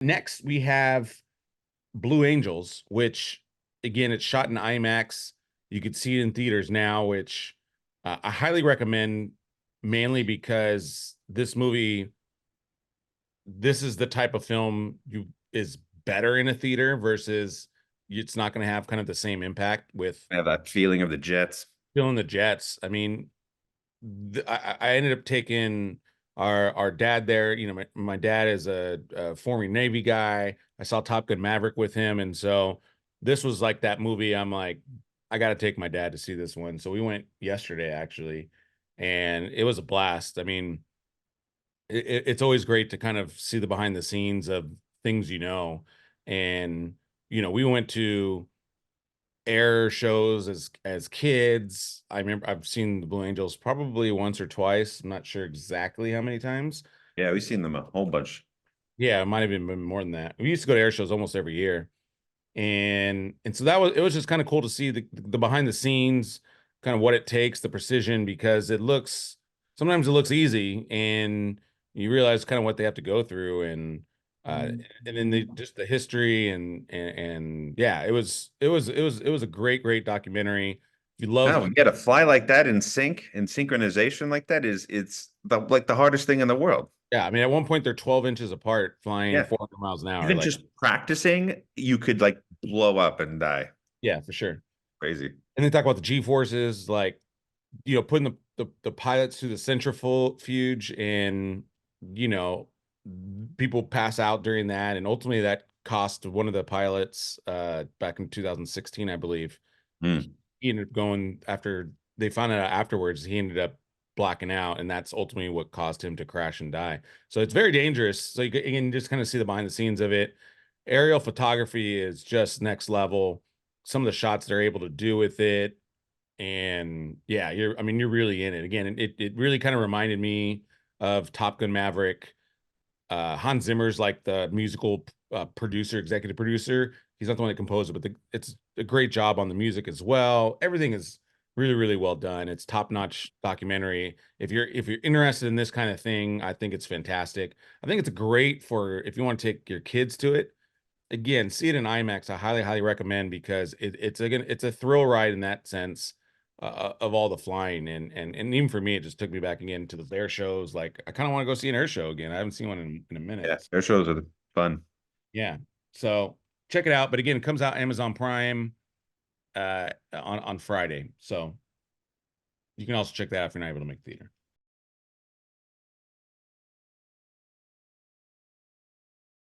Next, we have Blue Angels, which again, it's shot in IMAX. You could see it in theaters now, which I highly recommend, mainly because this is the type of film you is better in a theater versus it's not going to have kind of the same impact with I have that feeling of the Jets. feeling the Jets. I mean, I ended up taking our dad there. You know, my dad is a former Navy guy. I saw Top Gun Maverick with him, and so this was like that movie. I'm like, I got to take my dad to see this one. So we went yesterday actually, and it was a blast. I mean, it's always great to kind of see the behind the scenes of things, and we went to air shows as kids. I remember I've seen the Blue Angels probably once or twice. I'm not sure exactly how many times. Yeah, we've seen them a whole bunch. Yeah, it might have been more than that. We used to go to air shows almost every year. And so it was just kind of cool to see the behind the scenes, kind of what it takes, the precision, because sometimes it looks easy and you realize kind of what they have to go through, uh and then just the history and yeah, it was a great documentary. If you love Oh, yeah, to fly like that in sync and synchronization like that it's the hardest thing in the world. Yeah, I mean at one point they're 12 inches apart flying Yeah. 400 miles an hour. Even Like, just practicing, you could like blow up and die. yeah, for sure. Crazy. And they talk about the G forces, like, putting the pilots through the centrifuge, and you know people pass out during that, and ultimately that cost one of the pilots back in 2016, I believe. Hmm. He ended up going, after they found out afterwards, he ended up blacking out, and that's ultimately what caused him to crash and die. So it's very dangerous. So you can just kind of see the behind the scenes of it. Aerial photography is just next level. Some of the shots they're able to do with it, and yeah, you're really in it. Again, it really kind of reminded me of Top Gun Maverick. Hans Zimmer's like the musical producer, executive producer. He's not the one that composed it, but it's a great job on the music as well. Everything is really, really well done. It's top-notch documentary. If you're interested in this kind of thing, I think it's fantastic. I think it's great for if you want to take your kids to it. Again, see it in IMAX. I highly, highly recommend, because it's a thrill ride in that sense, of all the flying, and even for me, it just took me back again to the air shows. Like, I kind of want to go see an air show again. I haven't seen one in a minute. Yeah, their shows are fun. Yeah, so check it out. But again, it comes out Amazon Prime on Friday, so you can also check that out if you're not able to make theater.